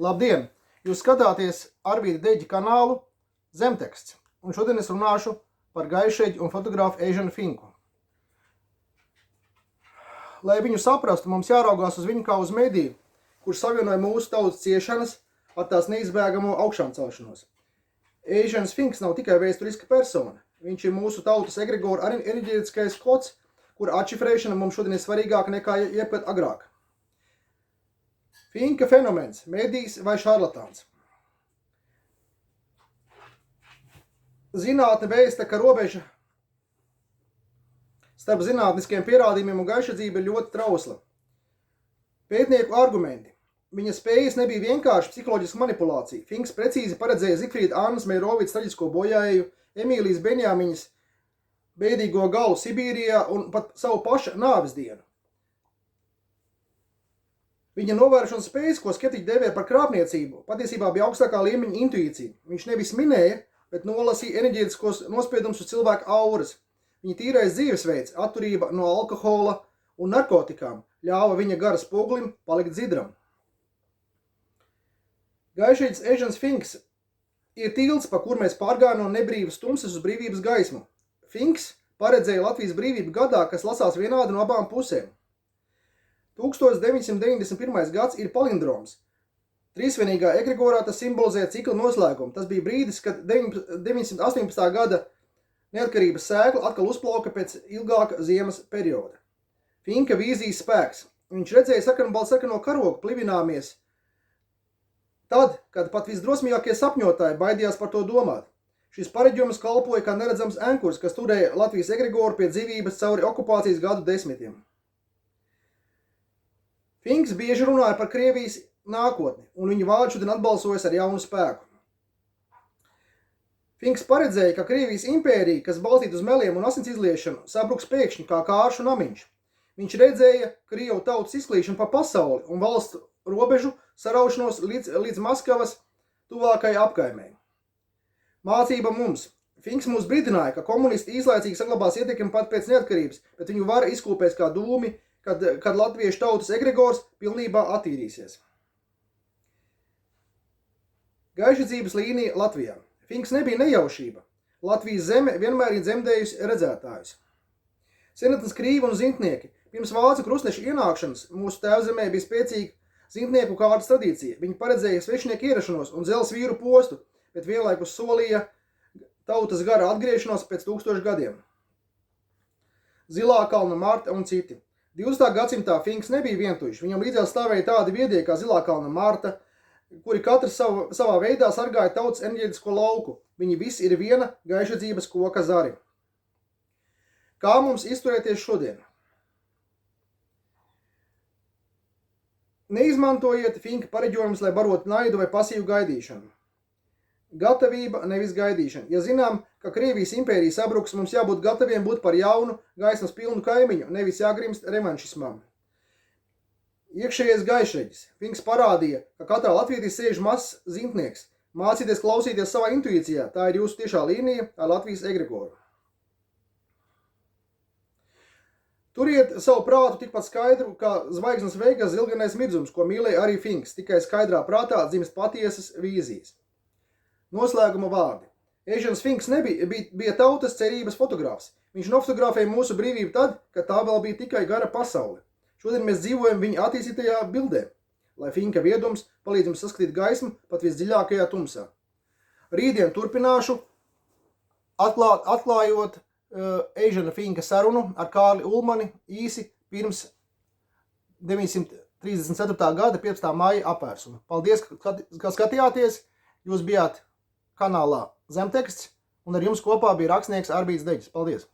Labdien! Jūs skatāties Arvīda Deģa kanālu Zemteksts, un šodien es runāšu par gaišeģi un fotografu Asian Finku. Lai viņu saprastu, mums jāraugās uz viņu kā uz mediju, kurš savienoja mūsu tautas ciešanas ar tās neizbēgamo augšām celšanos. Asian Finks nav tikai vēsturiska persona, viņš ir mūsu tautas egregora enerģētiskais kods, kura atšifrēšana mums šodien ir svarīgāka nekā jebkad agrāk. Finka fenomens, medijs vai šarlatāns. Zinātne vēsta, ka robeža starp zinātniskiem pierādījumiem un gaišadzību ir ļoti trausla. Pētnieku argumenti. Viņa spējas nebija vienkārši psiholoģiska manipulācija. Finks precīzi paredzēja Zigfrīda Annas Meirovics traģisko bojāēju, Emīlijas Benjamiņas bēdīgo galu Sibīrijā un pat savu paša nāves dienu. Viņa novēršanas spējas, ko skeptiķi dēvē par krāpniecību, patiesībā bija augstākā līmeņa intuīcija. Viņš nevis minēja, bet nolasīja enerģētiskos nospiedumus uz cilvēka auras. Viņa tīrais dzīvesveids, atturība no alkohola un narkotikām ļāva viņa gara spogulim palikt dzidram. Gaišeģis Asian Finks ir tilts, pa kur mēs pārgājām no nebrīvas tumsas uz brīvības gaismu. Finks paredzēja Latvijas brīvību gadā, kas lasās vienādi no abām pusēm. 1991. gads ir palindroms. Trīsvienīgā egregorā tas simbolizē cikla noslēgumu. Tas bija brīdis, kad 918. gada neatkarības sēkla atkal uzplauka pēc ilgāka ziemas perioda. Finka vīzijas spēks. Viņš redzēja sarkano karogu plivināmies tad, kad pat visdrosmīgākie sapņotāji baidījās par to domāt. Šis pareģojums kalpoja kā neredzams enkurs, kas turēja Latvijas egregoru pie dzīvības cauri okupācijas gadu desmitiem. Finks bieži runāja par Krievijas nākotni, un viņa vārdi šodien atbalsojas ar jaunu spēku. Finks paredzēja, ka Krievijas impērija, kas balstīta uz meliem un asins izliešanu, sabruks pēkšņi kā kāršu namiņš. Viņš redzēja Krievu tautas izklīšanu pa pasauli un valsts robežu saraušanos līdz Maskavas tuvākai apkaimei. Mācība mums. Finks mūs brīdināja, ka komunisti īslaicīgi saglabās ietekmi pat pēc neatkarības, bet viņu vara izkūpēs kā dūmi, kad latviešu tautas egregors pilnībā attīrīsies. Gaišadzības līnija Latvijā. Finks nebija nejaušība. Latvijas zeme vienmēr ir dzemdējusi redzētājus. Senatnes krīvi un zintnieki. Pirms vācu krustnešu ienākšanas mūsu tēvzemē bija spēcīga zintnieku kārtas tradīcija. Viņi paredzēja svešinieku ierašanos un dzels vīru postu, bet vienlaikus solīja tautas gara atgriešanos pēc 1000 gadiem. Zilā kalna Marta un citi. 20. gadsimtā Finks nebija vientuļš. Viņam līdzās stāvēja tādi viedie kā Zilā kalna Marta, kuri katrs savā veidā sargāja tautas enerģētisko lauku. Viņi visi ir viena gaišadzības koka zari. Kā mums izturēties šodien? Neizmantojiet Finka pareģojumus, lai barotu naidu vai pasīvu gaidīšanu. Gatavība, nevis gaidīšana. Ja zinām, ka Krievijas impērija sabruks, mums jābūt gataviem būt par jaunu, gaismas pilnu kaimiņu, nevis jāgrimst revanšismām. Iekšējais gaišeģis. Finks parādīja, ka katrā latvietī sēž mazs zintnieks. Mācīties klausīties savā intuīcijā, tā ir jūsu tiešā līnija ar Latvijas egregoru. Turiet savu prātu tikpat skaidru, kā zvaigznes Vegas zilganais mirdzums, ko mīlēja arī Finks, tikai skaidrā prātā dzimst patiesas vīzijas. Noslēguma vārdi. Asian Finks bija tautas cerības fotogrāfs. Viņš nofotografēja mūsu brīvību tad, kad tā vēl bija tikai gara pasaule. Šodien mēs dzīvojam viņa attīstītajā bildē, lai Finka viedums palīdz jums saskatīt gaismu pat visdziļākajā tumsā. Rītdien turpināšu atklājot Asian Finka sarunu ar Kārli Ulmani īsi pirms 934. gada 15. māja apvērsuma. Paldies, ka skatījāties. Jūs bijāt kanālā Zemteksts, un ar jums kopā bija rakstnieks Arvīds Deģis. Paldies!